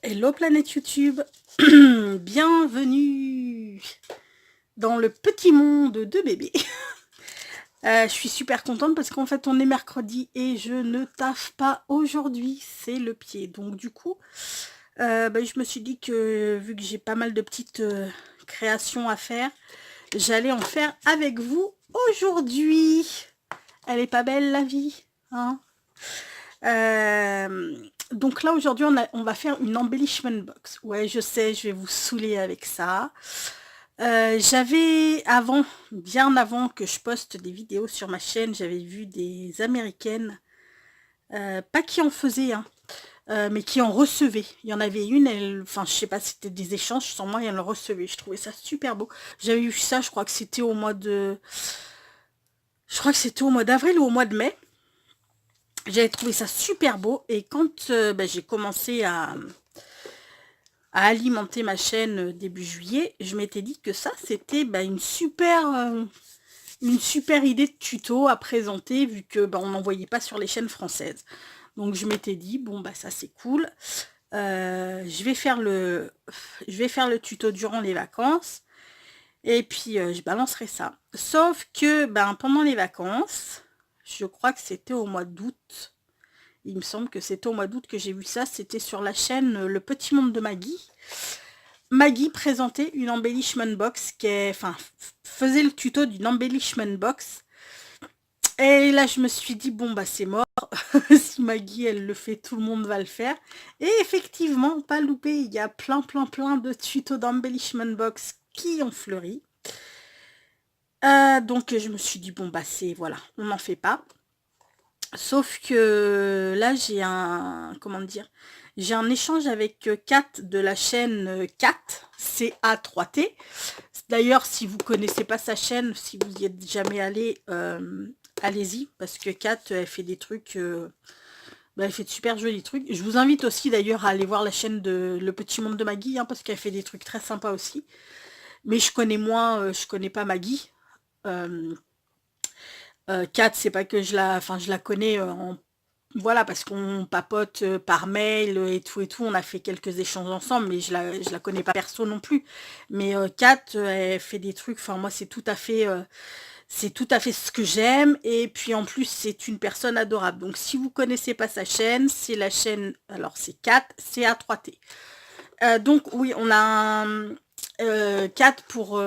Hello planète YouTube, bienvenue dans le petit monde de bébé. Je suis super contente parce qu'en fait on est mercredi et je ne taffe pas aujourd'hui, c'est le pied. Donc du coup, je me suis dit que vu que j'ai pas mal de petites créations à faire, j'allais en faire avec vous aujourd'hui. Elle est pas belle la vie, hein? Donc là aujourd'hui on va faire une embellishment box. Ouais, je sais, je vais vous saouler avec ça. J'avais avant, bien avant que je poste des vidéos sur ma chaîne, j'avais vu des américaines, pas qui en faisaient, hein, mais qui en recevaient. Il y en avait une, enfin je sais pas si c'était des échanges, sans moi, et elle en recevait. Je trouvais ça super beau. J'avais vu ça, je crois que c'était au mois de... Je crois que c'était au mois d'avril ou au mois de mai. J'avais trouvé ça super beau et quand j'ai commencé à alimenter ma chaîne début juillet, je m'étais dit que ça c'était une super idée de tuto à présenter vu que on n'en voyait pas sur les chaînes françaises. Donc je m'étais dit bon ça c'est cool. Je vais faire le tuto durant les vacances et puis je balancerai ça. Sauf que pendant les vacances, je crois que c'était au mois d'août. Il me semble que c'était au mois d'août que j'ai vu ça. C'était sur la chaîne Le Petit Monde de Maggie. Maggie présentait une embellishment box faisait le tuto d'une embellishment box. Et là, je me suis dit, bon, c'est mort. Si Maggie, elle le fait, tout le monde va le faire. Et effectivement, pas loupé, il y a plein de tutos d'embellishment box qui ont fleuri. Donc, je me suis dit, bon, voilà, on n'en fait pas. Sauf que là, j'ai j'ai un échange avec Kat de la chaîne Kat, CA3T. D'ailleurs, si vous connaissez pas sa chaîne, si vous y êtes jamais allé, allez-y, parce que Kat, elle fait des trucs, elle fait de super jolis trucs. Je vous invite aussi d'ailleurs à aller voir la chaîne de Le Petit Monde de Maggie, hein, parce qu'elle fait des trucs très sympas aussi. Mais je connais pas Maggie. Kat, c'est pas que je la connais voilà, parce qu'on papote par mail et tout, on a fait quelques échanges ensemble, mais je la connais pas perso non plus. Mais Kat, elle fait des trucs, moi c'est tout à fait ce que j'aime, et puis en plus c'est une personne adorable. Donc si vous connaissez pas sa chaîne, c'est la chaîne, alors c'est Kat, CA3T. Donc oui, on a Kat pour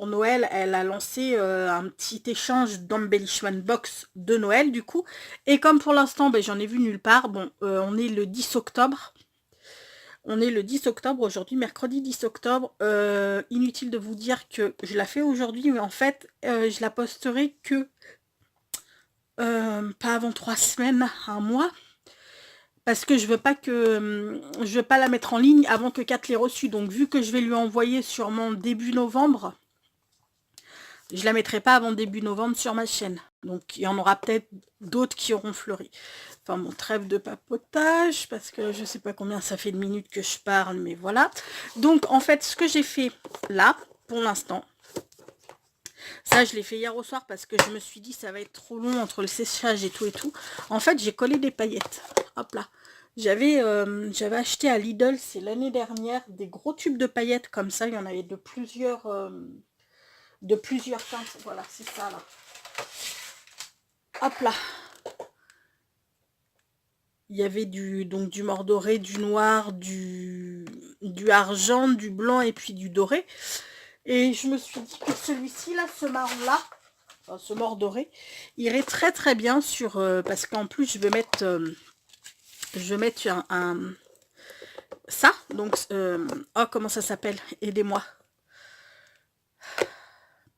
Noël, elle a lancé un petit échange d'embellishment box de Noël du coup. Et comme pour l'instant j'en ai vu nulle part, on est le 10 octobre. On est le 10 octobre aujourd'hui, mercredi 10 octobre. Inutile de vous dire que je la fais aujourd'hui, mais en fait je la posterai que pas avant 3 semaines, un mois. Parce que je veux pas la mettre en ligne avant que Kat l'ait reçue. Donc vu que je vais lui envoyer sûrement début novembre, je la mettrai pas avant début novembre sur ma chaîne. Donc il y en aura peut-être d'autres qui auront fleuri. Enfin mon trêve de papotage, parce que je sais pas combien ça fait de minutes que je parle, mais voilà. Donc en fait ce que j'ai fait là, pour l'instant, ça je l'ai fait hier au soir parce que je me suis dit ça va être trop long entre le séchage et tout. En fait j'ai collé des paillettes. Hop là. J'avais acheté à Lidl, c'est l'année dernière, des gros tubes de paillettes comme ça. Il y en avait de plusieurs teintes. Voilà, c'est ça là. Hop là. Il y avait du mordoré, du noir, du argent, du blanc et puis du doré. Et je me suis dit que celui-ci là, ce marron là, enfin, ce mordoré, irait très très bien sur... parce qu'en plus je vais mettre... ça, donc, oh, comment ça s'appelle? Aidez-moi.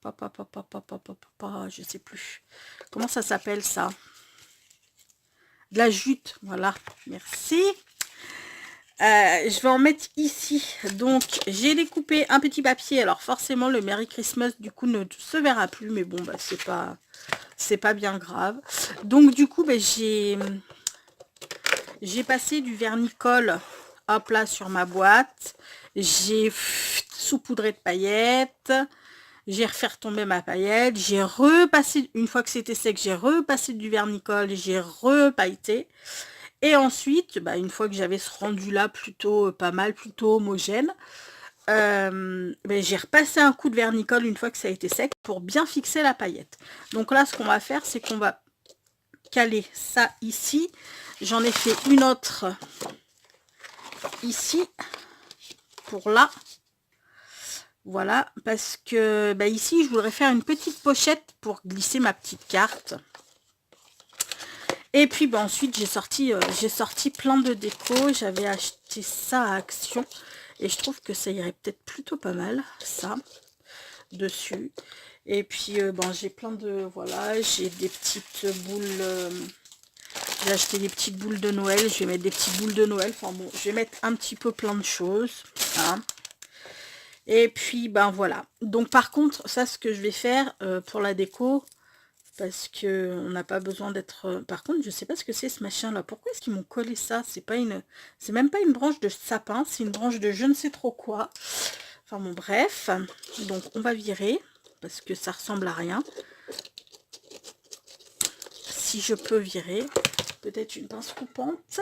Je sais plus. Comment ça s'appelle, ça? De la jute, voilà. Merci. Je vais en mettre ici. Donc, j'ai découpé un petit papier. Alors, forcément, le Merry Christmas, du coup, ne se verra plus. Mais bon, c'est pas bien grave. Donc, du coup, j'ai passé du vernis-colle, hop là, sur ma boîte. J'ai saupoudré de paillettes. J'ai refait retomber ma paillette. J'ai repassé, une fois que c'était sec, j'ai repassé du vernis-colle. J'ai repailleté. Et ensuite, bah, une fois que j'avais ce rendu-là plutôt pas mal, plutôt homogène, ben, j'ai repassé un coup de vernicole une fois que ça a été sec pour bien fixer la paillette. Donc là, ce qu'on va faire, c'est qu'on va caler ça ici. J'en ai fait une autre ici, pour là. Voilà, parce que bah, ici, je voudrais faire une petite pochette pour glisser ma petite carte. Et puis bah, ensuite, j'ai sorti plein de déco. J'avais acheté ça à Action. Et je trouve que ça irait peut-être plutôt pas mal, ça, dessus. Et puis, bon, j'ai plein de... Voilà, j'ai des petites boules... j'ai acheté des petites boules de Noël. Je vais mettre des petites boules de Noël. Enfin bon, je vais mettre un petit peu plein de choses. Hein. Et puis, ben voilà. Donc, par contre, ça, ce que je vais faire pour la déco... Parce que on n'a pas besoin d'être... Par contre, je sais pas ce que c'est ce machin-là. Pourquoi est-ce qu'ils m'ont collé ça? C'est pas une... C'est même pas une branche de sapin. C'est une branche de je ne sais trop quoi. Enfin bon, bref. Donc, on va virer. Parce que ça ressemble à rien. Si je peux virer. Peut-être une pince coupante.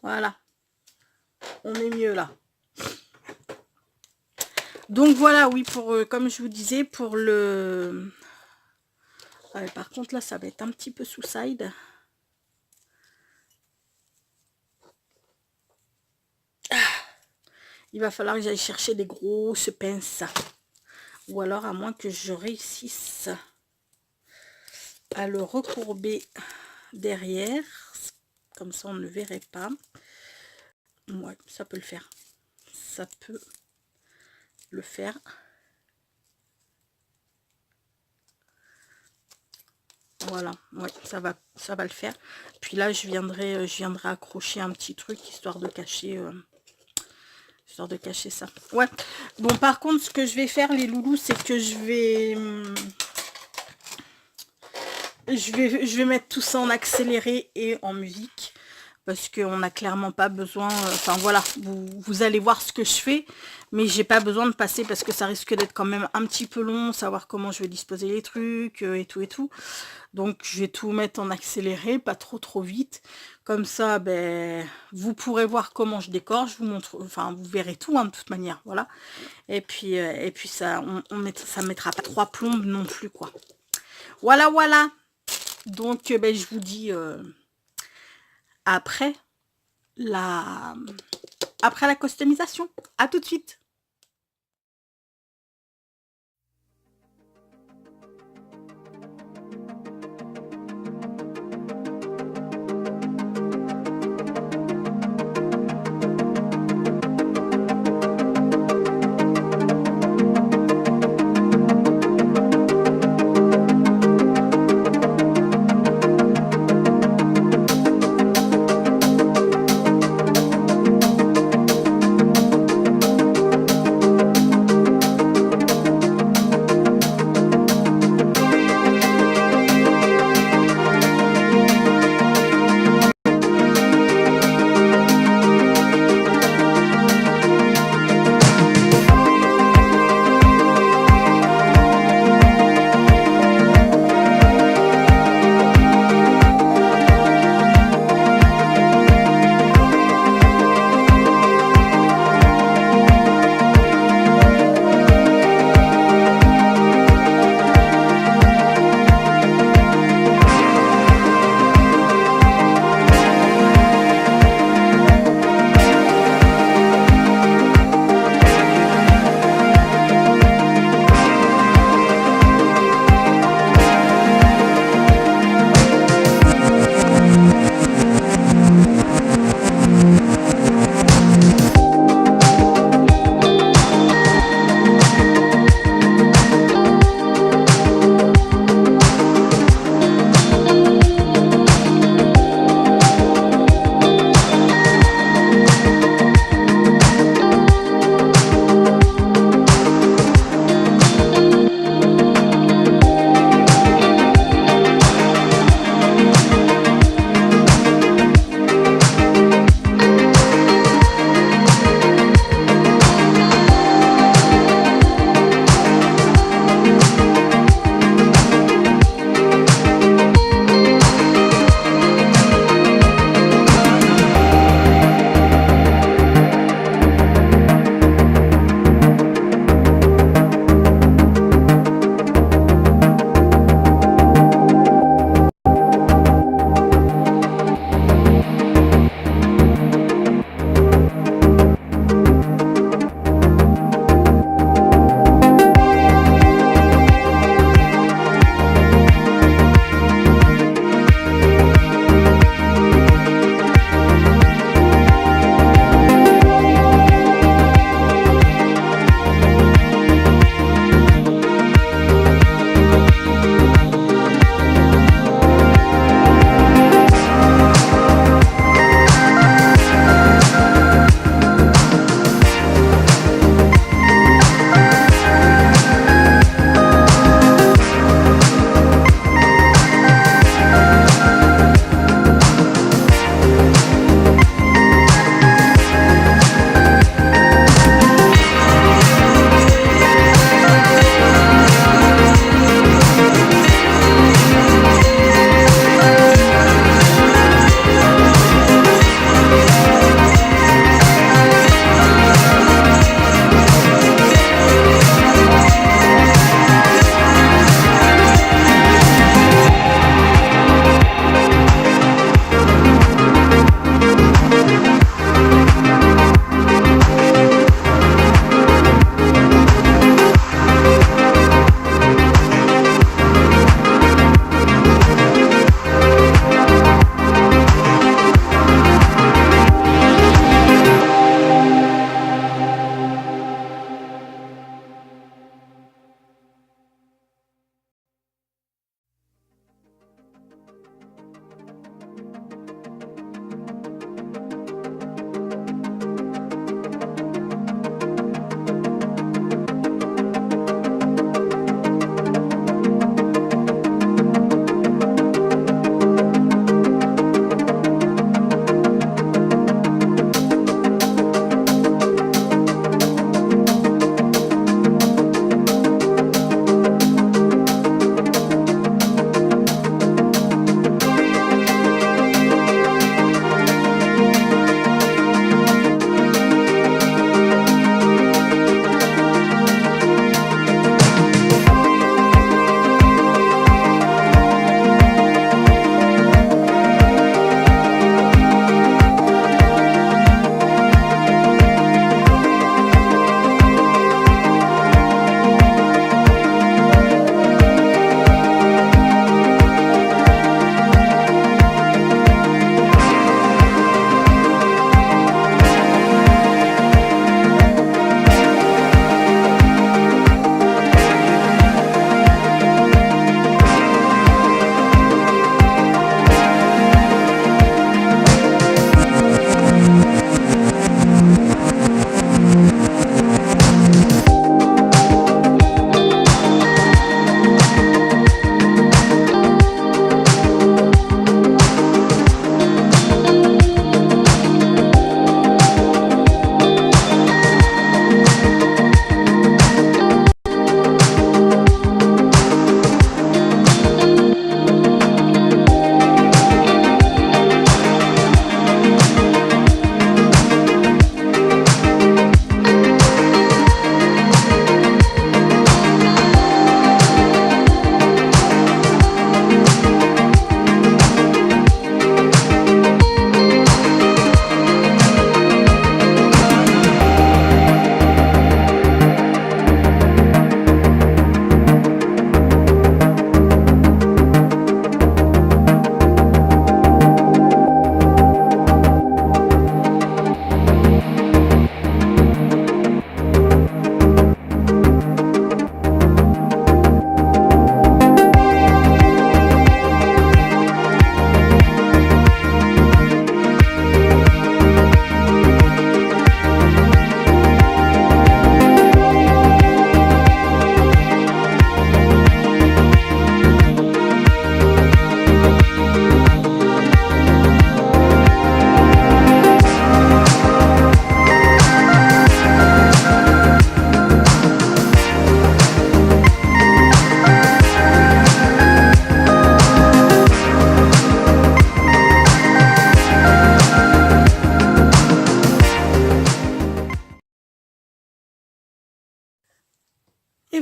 Voilà. On est mieux là. Donc voilà, oui, pour comme je vous disais, pour le... Ouais, par contre, là, ça va être un petit peu sous-side. Il va falloir que j'aille chercher des grosses pinces. Ou alors, à moins que je réussisse à le recourber derrière. Comme ça, on ne verrait pas. Ouais, ça peut le faire. Ça peut le faire. Voilà, ouais, ça va le faire. Puis là, je viendrai accrocher un petit truc histoire de cacher ça. Ouais. Bon, par contre, ce que je vais faire, les loulous, c'est que je vais mettre tout ça en accéléré et en musique. Parce qu'on n'a clairement pas besoin... Enfin voilà, vous allez voir ce que je fais. Mais j'ai pas besoin de passer parce que ça risque d'être quand même un petit peu long. Savoir comment je vais disposer les trucs et tout et tout. Donc je vais tout mettre en accéléré, pas trop vite. Comme ça, ben, vous pourrez voir comment je décore. Je vous montre... Enfin, vous verrez tout hein, de toute manière. Voilà. Et puis ça, ça mettra pas 3 plombes non plus, quoi. Voilà, voilà. Donc, ben, je vous dis... après la customisation. À tout de suite.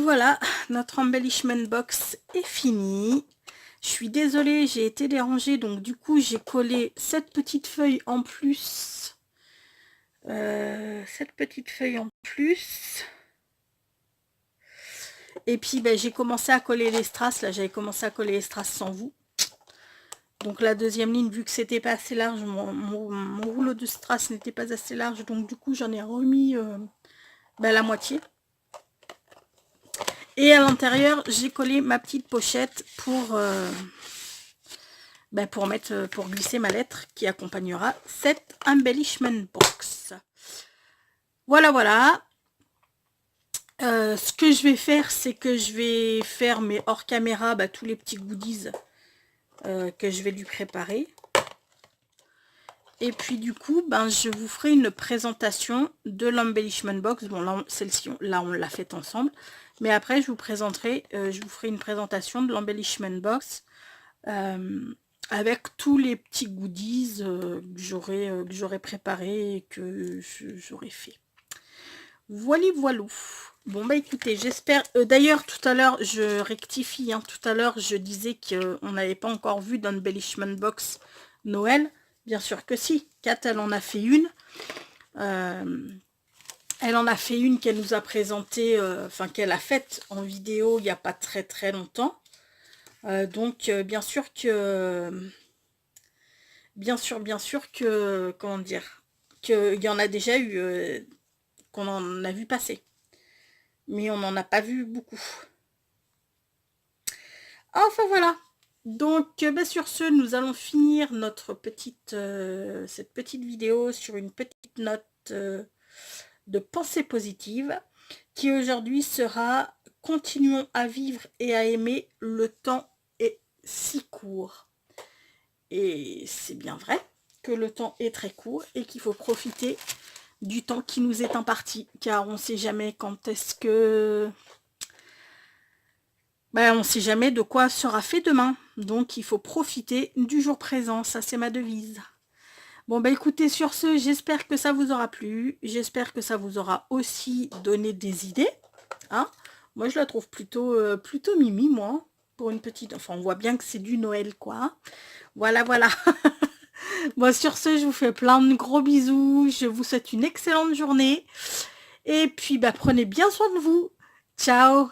voilà, notre embellishment box est fini. Je suis désolée, j'ai été dérangée, donc du coup j'ai collé cette petite feuille en plus. Cette petite feuille en plus. Et puis ben, j'ai commencé à coller les strass. Là j'avais commencé à coller les strass sans vous. Donc la deuxième ligne, vu que c'était pas assez large, mon rouleau de strass n'était pas assez large. Donc du coup j'en ai remis ben, la moitié. Et à l'intérieur, j'ai collé ma petite pochette pour glisser ma lettre qui accompagnera cette embellishment box. Voilà, voilà. Ce que je vais faire, c'est que je vais faire mes hors caméra, tous les petits goodies que je vais lui préparer. Et puis du coup, je vous ferai une présentation de l'embellishment box. Bon, là, celle-ci, là, on l'a faite ensemble. Mais après, je vous présenterai, je vous ferai une présentation de l'embellishment box avec tous les petits goodies que j'aurai préparés et que j'aurai fait. Voilà, voilà. Bon, écoutez, j'espère... D'ailleurs, tout à l'heure, je rectifie. Hein, tout à l'heure, je disais qu'on n'avait pas encore vu d'embellishment box Noël. Bien sûr que si. Kat, elle en a fait une. Elle en a fait une qu'elle nous a présentée, qu'elle a faite en vidéo il n'y a pas très très longtemps. Donc, bien sûr que... Bien sûr que... Comment dire, qu'il y en a déjà eu... qu'on en a vu passer. Mais on n'en a pas vu beaucoup. Enfin, voilà. Donc, sur ce, nous allons finir cette petite vidéo sur une petite note de pensée positive qui aujourd'hui sera « Continuons à vivre et à aimer, le temps est si court ». Et c'est bien vrai que le temps est très court et qu'il faut profiter du temps qui nous est imparti, car on ne sait jamais quand est-ce que... on ne sait jamais de quoi sera fait demain. Donc, il faut profiter du jour présent. Ça, c'est ma devise. Bon, écoutez, sur ce, j'espère que ça vous aura plu. J'espère que ça vous aura aussi donné des idées. Hein, moi, je la trouve plutôt mimi, moi. Pour une petite... Enfin, on voit bien que c'est du Noël, quoi. Hein. Voilà, voilà. Bon, sur ce, je vous fais plein de gros bisous. Je vous souhaite une excellente journée. Et puis, prenez bien soin de vous. Ciao.